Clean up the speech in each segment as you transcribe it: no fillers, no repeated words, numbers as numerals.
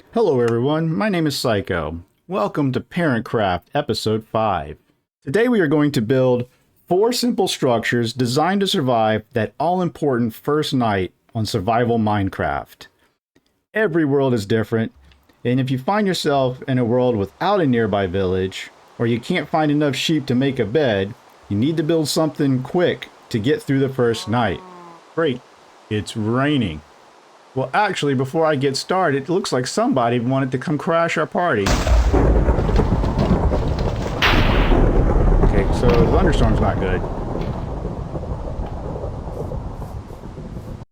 Hello everyone, my name is Psycho. Welcome to Parentcraft episode 5. Today we are going to build 4 simple structures designed to survive that all-important first night on survival Minecraft. Every world is different, and if you find yourself in a world without a nearby village, or you can't find enough sheep to make a bed, you need to build something quick to get through the first night. Great, it's raining. Well, actually, before I get started, it looks like somebody wanted to come crash our party. Okay, so the thunderstorm's not good.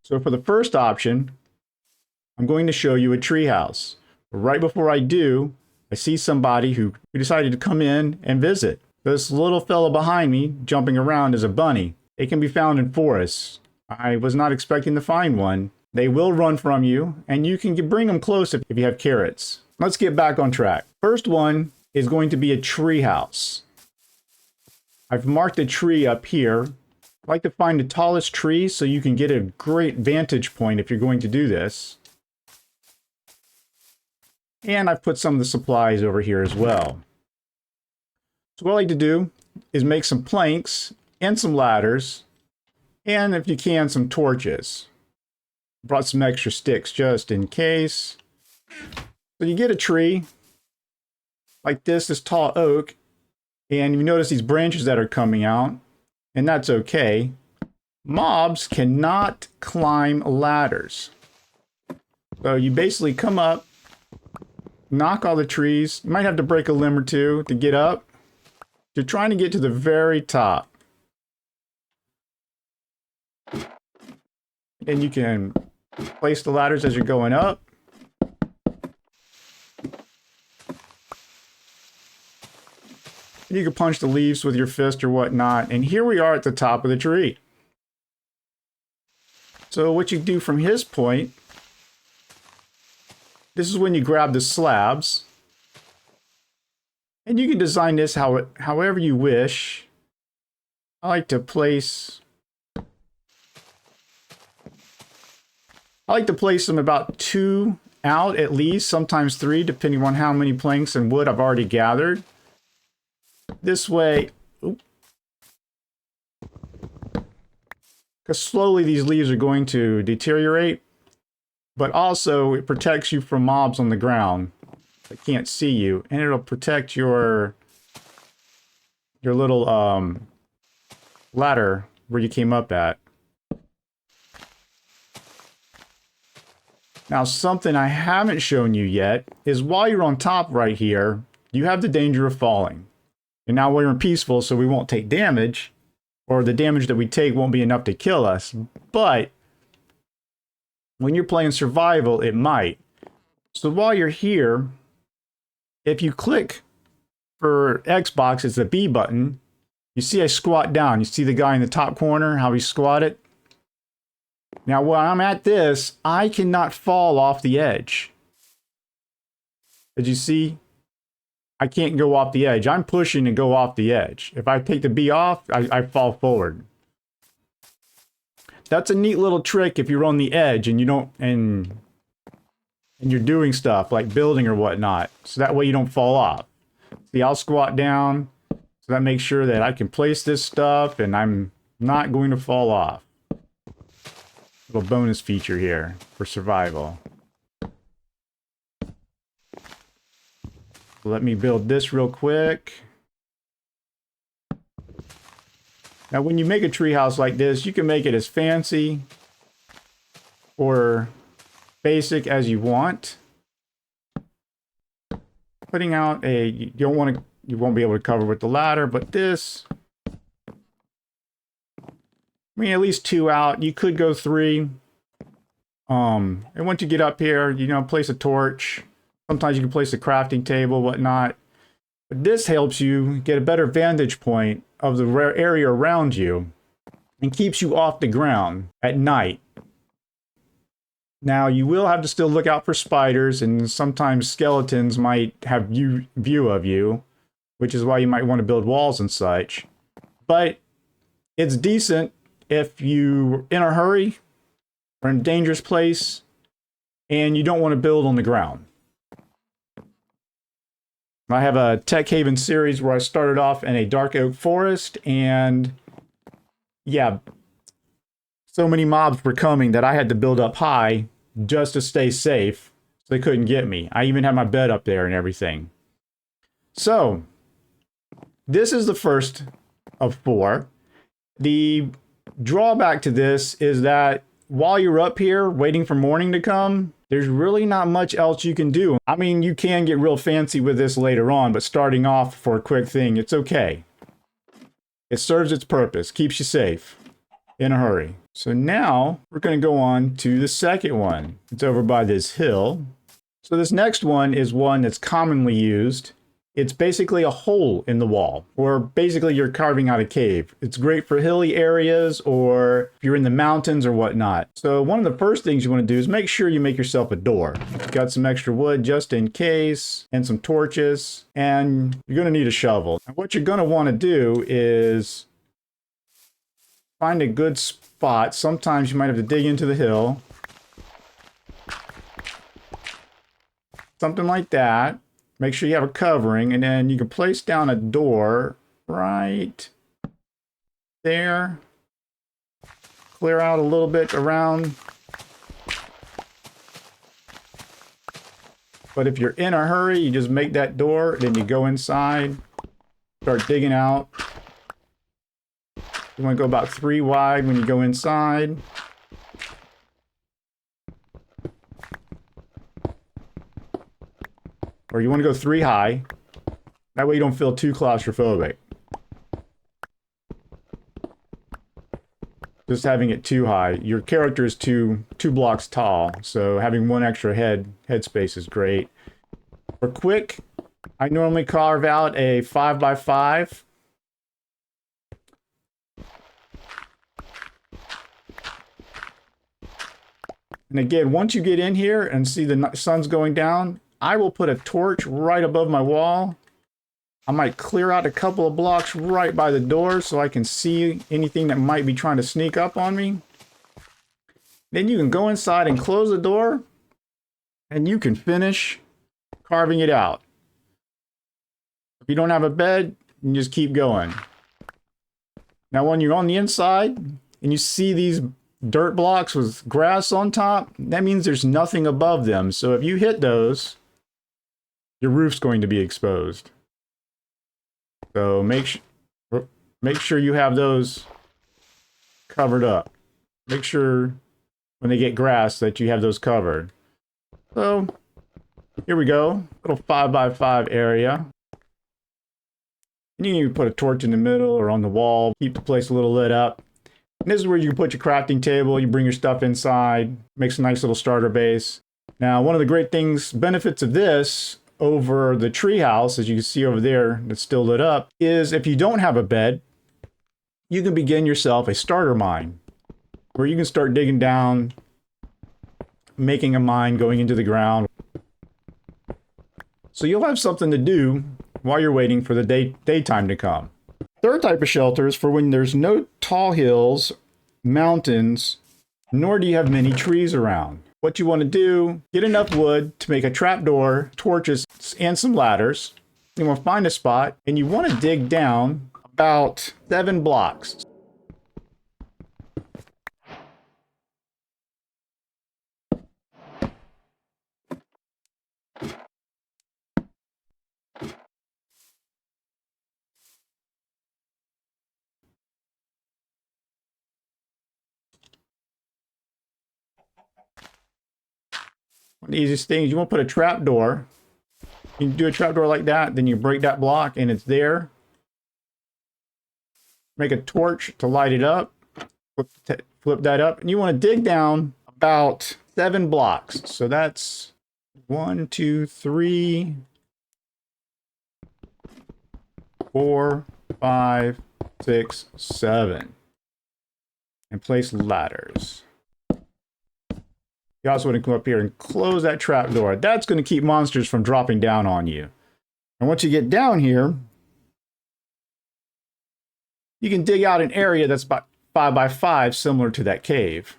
So for the first option, I'm going to show you a treehouse. Right before I do, I see somebody who decided to come in and visit. This little fellow behind me, jumping around, is a bunny. It can be found in forests. I was not expecting to find one. They will run from you, and you can bring them close if you have carrots. Let's get back on track. First one is going to be a tree house. I've marked a tree up here. I like to find the tallest tree so you can get a great vantage point if you're going to do this. And I've put some of the supplies over here as well. So what I like to do is make some planks and some ladders, and if you can, some torches. Brought some extra sticks just in case. So you get a tree like this tall oak, and you notice these branches that are coming out, and that's okay. Mobs cannot climb ladders. So you basically come up, knock all the trees. You might have to break a limb or two to get up. You're trying to get to the very top. And you can place the ladders as you're going up. You can punch the leaves with your fist or whatnot. And here we are at the top of the tree. So what you do from his point, this is when you grab the slabs. And you can design this however you wish. I like to place them about 2 out at least, sometimes 3, depending on how many planks and wood I've already gathered. This way, because slowly these leaves are going to deteriorate, but also it protects you from mobs on the ground that can't see you, and it'll protect your little ladder where you came up at. Now, something I haven't shown you yet is while you're on top right here, you have the danger of falling. And now we're in peaceful, so we won't take damage, or the damage that we take won't be enough to kill us. But when you're playing survival, it might. So while you're here, if you click for Xbox, it's the B button, you see I squat down. You see the guy in the top corner, how he squatted? Now, when I'm at this, I cannot fall off the edge. Did you see? I can't go off the edge. I'm pushing to go off the edge. If I take the B off, I fall forward. That's a neat little trick if you're on the edge and you don't, and you're doing stuff like building or whatnot. So that way you don't fall off. See, I'll squat down. So that makes sure that I can place this stuff and I'm not going to fall off. Little bonus feature here for survival. Let me build this real quick. Now, when you make a treehouse like this, you can make it as fancy or basic as you want. Putting out you won't be able to cover with the ladder, but this, I mean, at least 2 out. You could go 3. And once you get up here, place a torch. Sometimes you can place a crafting table, whatnot. But this helps you get a better vantage point of the area around you and keeps you off the ground at night. Now, you will have to still look out for spiders, and sometimes skeletons might have view of you, which is why you might want to build walls and such. But it's decent if you're in a hurry or in a dangerous place and you don't want to build on the ground. I have a Tech Haven series where I started off in a dark oak forest, and yeah, so many mobs were coming that I had to build up high just to stay safe, so they couldn't get me. I even had my bed up there and everything. So, this is the first of 4. The drawback to this is that while you're up here waiting for morning to come, there's really not much else you can do. I mean, you can get real fancy with this later on, but starting off for a quick thing, it's okay. It serves its purpose, keeps you safe in a hurry. So now we're going to go on to the second one. It's over by this hill. So this next one is one that's commonly used. It's basically a hole in the wall, or basically you're carving out a cave. It's great for hilly areas or if you're in the mountains or whatnot. So one of the first things you want to do is make sure you make yourself a door. You've got some extra wood just in case and some torches, and you're going to need a shovel. And what you're going to want to do is find a good spot. Sometimes you might have to dig into the hill. Something like that. Make sure you have a covering, and then you can place down a door right there. Clear out a little bit around. But if you're in a hurry, you just make that door, then you go inside, start digging out. You want to go about 3 wide when you go inside. Or you want to go 3 high. That way you don't feel too claustrophobic. Just having it too high. Your character is two blocks tall, so having 1 extra headspace is great. For quick, I normally carve out a 5x5. And again, once you get in here and see the sun's going down, I will put a torch right above my wall. I might clear out a couple of blocks right by the door so I can see anything that might be trying to sneak up on me. Then you can go inside and close the door, and you can finish carving it out. If you don't have a bed, you just keep going. Now when you're on the inside and you see these dirt blocks with grass on top, that means there's nothing above them. So if you hit those, your roof's going to be exposed. So make sure you have those covered up. Make sure when they get grass that you have those covered. So here we go, little 5x5 area. And you can put a torch in the middle or on the wall, keep the place a little lit up. And this is where you can put your crafting table, you bring your stuff inside, makes a nice little starter base. Now, one of the great benefits of this over the treehouse, as you can see over there that's still lit up, is if you don't have a bed, you can begin yourself a starter mine where you can start digging down, making a mine going into the ground. So you'll have something to do while you're waiting for the daytime to come. Third type of shelter is for when there's no tall hills, mountains, nor do you have many trees around. What you want to do, get enough wood to make a trapdoor, torches, and some ladders. You want to find a spot, and you want to dig down about 7 blocks. One of the easiest things, you want to put a trap door. You can do a trap door like that, then you break that block and it's there. Make a torch to light it up. Flip that up, and you want to dig down about 7 blocks. So that's 1, 2, 3, 4, 5, 6, 7. And place ladders. You also want to come up here and close that trap door. That's going to keep monsters from dropping down on you. And once you get down here, you can dig out an area that's about 5x5, similar to that cave.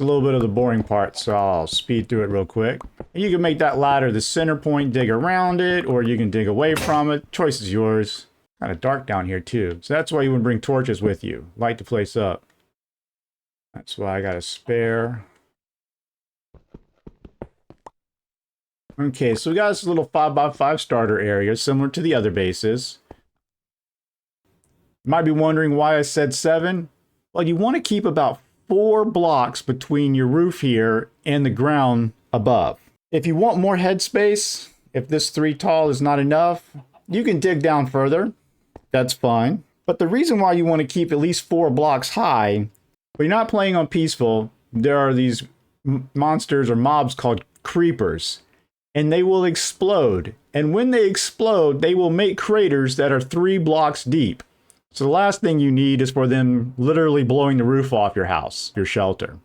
a little bit of the boring part, so I'll speed through it real quick. You can make that ladder the center point, dig around it, or you can dig away from it. Choice is yours. Kind of dark down here too, so that's why you would bring torches with you. Light the place up. That's why I got a spare. Okay, so we got this little 5x5 starter area, similar to the other bases. You might be wondering why I said 7. Well, you want to keep about 4 blocks between your roof here and the ground above. If you want more headspace, if this 3 tall is not enough, you can dig down further. That's fine. But the reason why you want to keep at least 4 blocks high, when you're not playing on peaceful, there are these monsters or mobs called creepers, and they will explode. And when they explode, they will make craters that are 3 blocks deep. So the last thing you need is for them literally blowing the roof off your house, your shelter.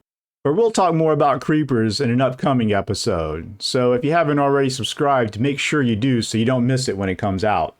But we'll talk more about creepers in an upcoming episode. So if you haven't already subscribed, make sure you do so you don't miss it when it comes out.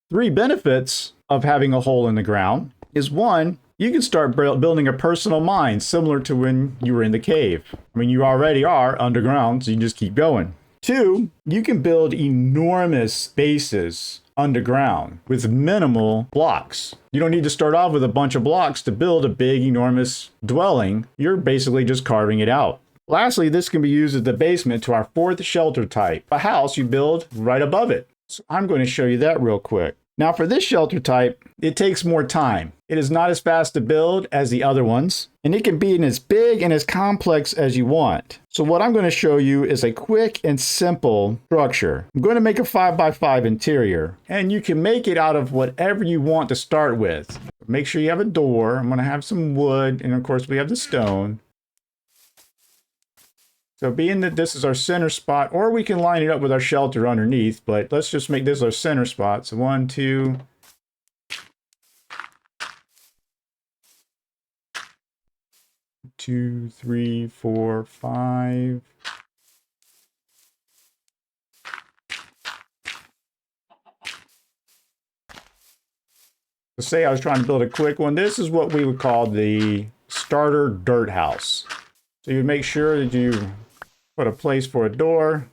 3 benefits of having a hole in the ground is 1, you can start building a personal mine similar to when you were in the cave. I mean, you already are underground, so you just keep going. 2, you can build enormous bases underground with minimal blocks. You don't need to start off with a bunch of blocks to build a big, enormous dwelling. You're basically just carving it out. Lastly, this can be used as the basement to our 4th shelter type, a house you build right above it. So I'm going to show you that real quick. Now for this shelter type, it takes more time. It is not as fast to build as the other ones, and it can be as big and as complex as you want. So what I'm going to show you is a quick and simple structure. I'm going to make a 5x5 interior, and you can make it out of whatever you want to start with. Make sure you have a door. I'm going to have some wood, and of course we have the stone. So being that this is our center spot, or we can line it up with our shelter underneath, but let's just make this our center spot. So 1, 2, 2, 3, 4, 5. Let's say I was trying to build a quick one. This is what we would call the starter dirt house. So you make sure that you put a place for a door.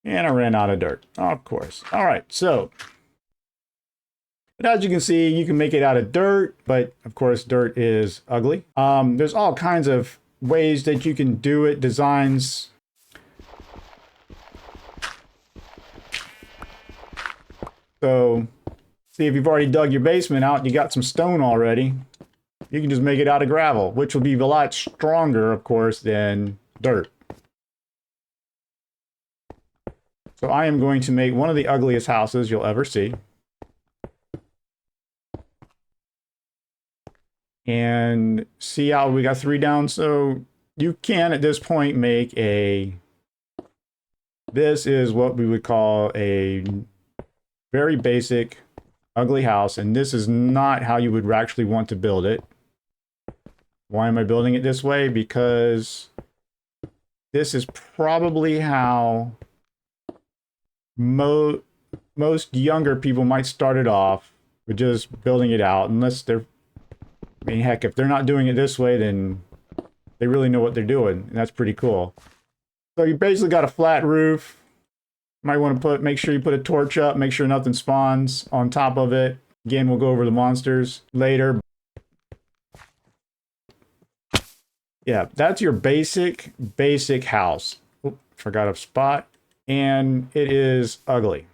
And I ran out of dirt, of course. All right, so. But as you can see, you can make it out of dirt, but of course, dirt is ugly. There's all kinds of ways that you can do it, designs. So, see if you've already dug your basement out, you got some stone already. You can just make it out of gravel, which will be a lot stronger, of course, than dirt. So I am going to make one of the ugliest houses you'll ever see. And see how we got 3 down. So you can at this point make this is what we would call a very basic ugly house. And this is not how you would actually want to build it. Why am I building it this way? Because this is probably how most younger people might start it off with just building it out, unless they're, I mean, heck, if they're not doing it this way, then they really know what they're doing, and that's pretty cool. So you basically got a flat roof. Might want to make sure you put a torch up, make sure nothing spawns on top of it. Again, we'll go over the monsters later. Yeah, that's your basic house. Oop, forgot a spot. And it is ugly.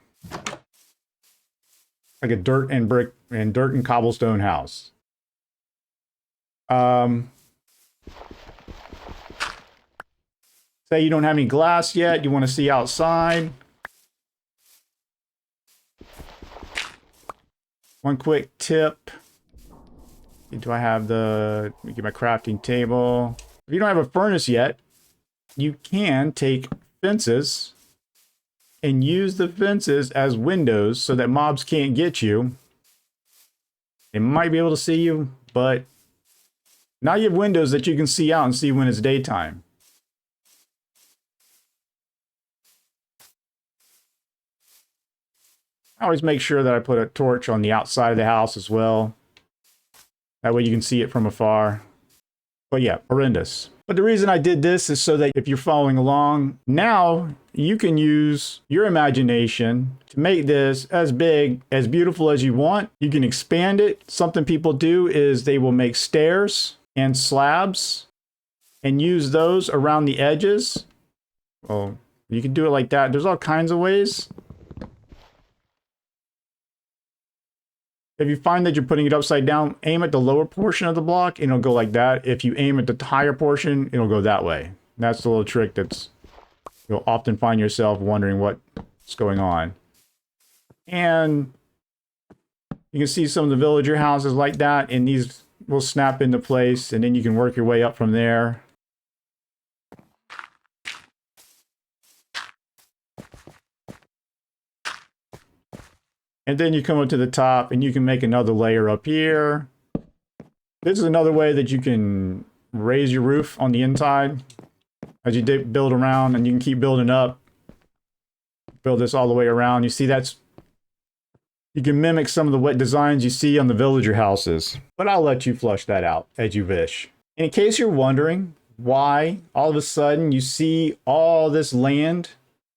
Like a dirt and cobblestone house. Say you don't have any glass yet, you want to see outside. One quick tip. Do I have let me get my crafting table. If you don't have a furnace yet, you can take fences and use the fences as windows so that mobs can't get you. They might be able to see you, but Now you have windows that you can see out and see when it's daytime. I always make sure that I put a torch on the outside of the house as well. That way you can see it from afar. But yeah, horrendous. But the reason I did this is so that if you're following along, now you can use your imagination to make this as big, as beautiful as you want. You can expand it. Something people do is they will make stairs and slabs and use those around the edges. Well, you can do it like that. There's all kinds of ways. If you find that you're putting it upside down, aim at the lower portion of the block and it'll go like that. If you aim at the higher portion, it'll go that way. That's the little trick that's, you'll often find yourself wondering what's going on. And you can see some of the villager houses like that, and these will snap into place, and then you can work your way up from there. And then you come up to the top and you can make another layer up here. This is another way that you can raise your roof on the inside as you build around, and you can keep building up. Build this all the way around. You see you can mimic some of the wet designs you see on the villager houses, but I'll let you flush that out as you wish. And in case you're wondering why all of a sudden you see all this land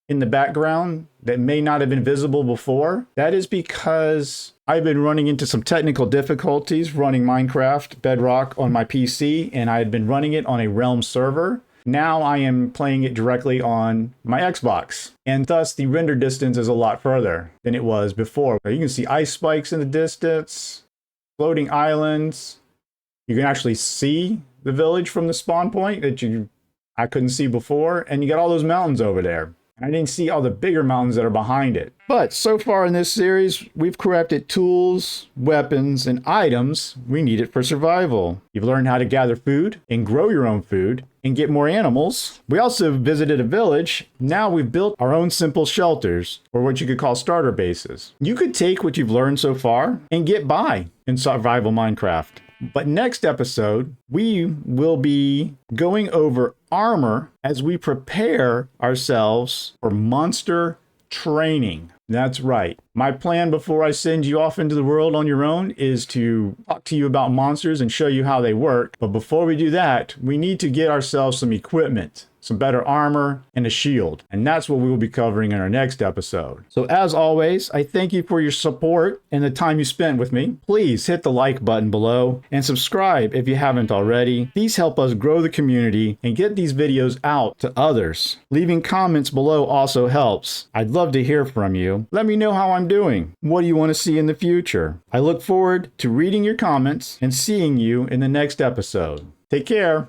in the background that may not have been visible before, that is because I've been running into some technical difficulties running Minecraft Bedrock on my PC, and I had been running it on a Realm server. Now I am playing it directly on my Xbox, and thus the render distance is a lot further than it was before. You can see ice spikes in the distance, floating islands. You can actually see the village from the spawn point that I couldn't see before, and you got all those mountains over there. I didn't see all the bigger mountains that are behind it. But so far in this series, we've crafted tools, weapons, and items we needed for survival. You've learned how to gather food and grow your own food and get more animals. We also visited a village. Now we've built our own simple shelters, or what you could call starter bases. You could take what you've learned so far and get by in survival Minecraft. But next episode, we will be going over armor as we prepare ourselves for monster training. That's right. My plan before I send you off into the world on your own is to talk to you about monsters and show you how they work. But before we do that, we need to get ourselves some equipment, some better armor, and a shield. And that's what we will be covering in our next episode. So as always, I thank you for your support and the time you spent with me. Please hit the like button below and subscribe if you haven't already. These help us grow the community and get these videos out to others. Leaving comments below also helps. I'd love to hear from you. Let me know how I'm doing. What do you want to see in the future? I look forward to reading your comments and seeing you in the next episode. Take care.